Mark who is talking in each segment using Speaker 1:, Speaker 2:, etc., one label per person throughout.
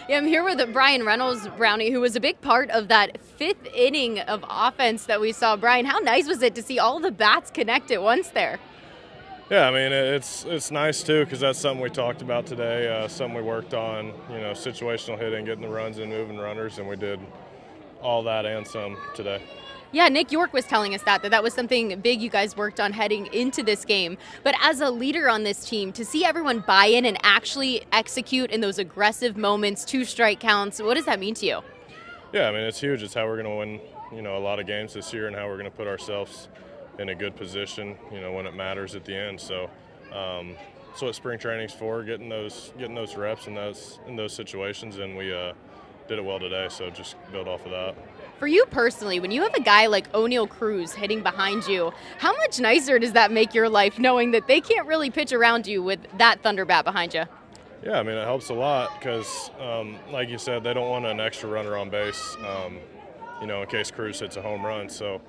Speaker 1: Yeah, I'm here with Bryan Reynolds, Brownie, who was a big part of that fifth inning of offense that we saw. Bryan, how nice was it to see all the bats connect at once there?
Speaker 2: Yeah, I mean it's nice too because that's something we talked about today. Something we worked on. Situational hitting, getting the runs and moving runners, and we did all that and some today.
Speaker 1: Yeah, Nick York was telling us that was something big you guys worked on heading into this game. But as a leader on this team, to see everyone buy in and actually execute in those aggressive moments, 2 strike counts, what does that mean to you?
Speaker 2: Yeah, I mean it's huge. It's how we're going to win. A lot of games this year, and how we're going to put ourselves in a good position. When it matters at the end. So. That's what spring training's for, getting those reps in those situations, and we did it well today. So just build off of that.
Speaker 1: For you personally, when you have a guy like O'Neal Cruz hitting behind you, how much nicer does that make your life knowing that they can't really pitch around you with that thunder bat behind you?
Speaker 2: Yeah, I mean it helps a lot because, like you said, they don't want an extra runner on base, in case Cruz hits a home run. So,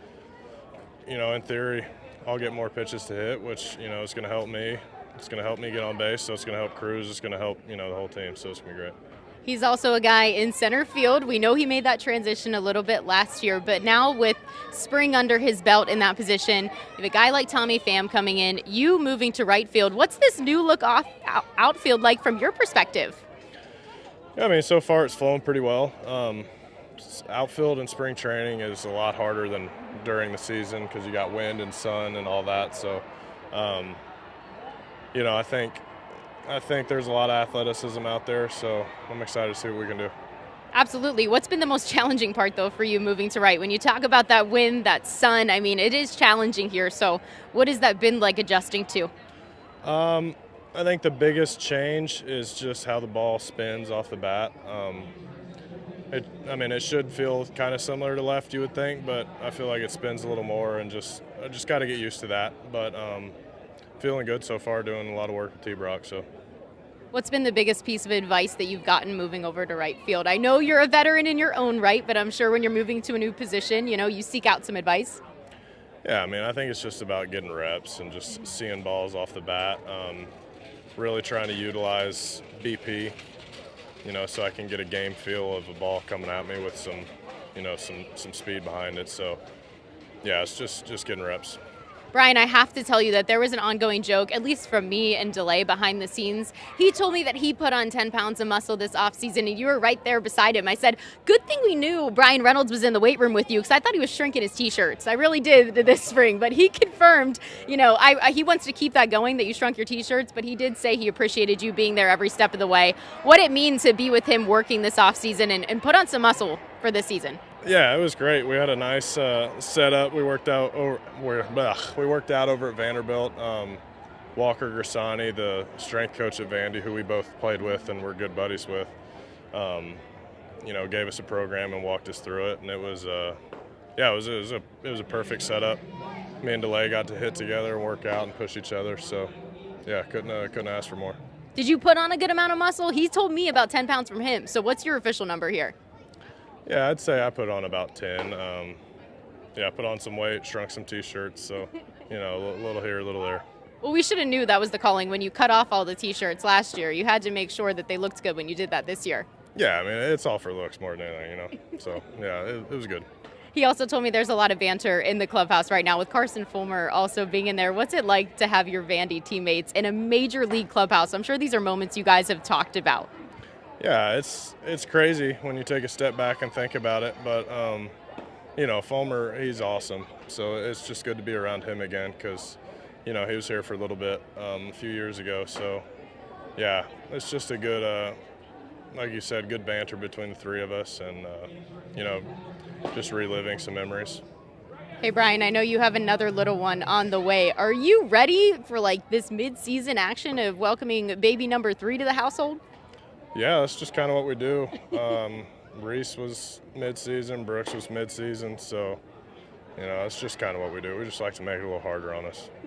Speaker 2: in theory, I'll get more pitches to hit, which is going to help me. It's going to help me get on base, so it's going to help Cruz. It's going to help the whole team. So it's going to be great.
Speaker 1: He's also a guy in center field. We know he made that transition a little bit last year, but now with spring under his belt in that position, you have a guy like Tommy Pham coming in, you moving to right field. What's this new look outfield like from your perspective?
Speaker 2: Yeah, I mean, so far it's flowing pretty well. Outfield in spring training is a lot harder than during the season because you got wind and sun and all that. So, I think there's a lot of athleticism out there, so I'm excited to see what we can do.
Speaker 1: Absolutely. What's been the most challenging part, though, for you moving to right? When you talk about that wind, that sun, I mean, it is challenging here. So what has that been like adjusting to?
Speaker 2: I think the biggest change is just how the ball spins off the bat. It should feel kind of similar to left, you would think, but I feel like it spins a little more, and I just got to get used to that. But feeling good so far, doing a lot of work with T-Brock. So.
Speaker 1: What's been the biggest piece of advice that you've gotten moving over to right field? I know you're a veteran in your own right, but I'm sure when you're moving to a new position, you seek out some advice.
Speaker 2: Yeah, I mean, I think it's just about getting reps and just seeing balls off the bat. Really trying to utilize BP, so I can get a game feel of a ball coming at me with some speed behind it. So, yeah, it's just getting reps.
Speaker 1: Bryan, I have to tell you that there was an ongoing joke, at least from me and DeLay behind the scenes. He told me that he put on 10 pounds of muscle this offseason, and you were right there beside him. I said, good thing we knew Bryan Reynolds was in the weight room with you, because I thought he was shrinking his T-shirts. I really did this spring, but he confirmed, he wants to keep that going, that you shrunk your T-shirts, but he did say he appreciated you being there every step of the way. What it means to be with him working this offseason and put on some muscle for this season.
Speaker 2: Yeah, it was great. We had a nice setup. We worked out over at Vanderbilt. Walker Grassani, the strength coach at Vandy, who we both played with and were good buddies with, gave us a program and walked us through it. And it was a perfect setup. Me and DeLay got to hit together and work out and push each other. So, yeah, couldn't ask for more.
Speaker 1: Did you put on a good amount of muscle? He told me about 10 pounds from him. So what's your official number here?
Speaker 2: Yeah, I'd say I put on about 10. I put on some weight, shrunk some T-shirts, so, a little here, a little there.
Speaker 1: Well, we should have knew that was the calling when you cut off all the T-shirts last year. You had to make sure that they looked good when you did that this year.
Speaker 2: Yeah, I mean, it's all for looks more than anything, So, yeah, it was good.
Speaker 1: He also told me there's a lot of banter in the clubhouse right now with Carson Fulmer also being in there. What's it like to have your Vandy teammates in a major league clubhouse? I'm sure these are moments you guys have talked about.
Speaker 2: Yeah, it's crazy when you take a step back and think about it, but Fulmer, he's awesome. So it's just good to be around him again because, he was here for a little bit a few years ago. So, yeah, it's just a good, like you said, good banter between the three of us and, just reliving some memories.
Speaker 1: Hey, Bryan, I know you have another little one on the way. Are you ready for this mid-season action of welcoming baby number 3 to the household?
Speaker 2: Yeah, that's just kind of what we do. Reese was mid-season, Brooks was mid-season, so, it's just kind of what we do. We just like to make it a little harder on us.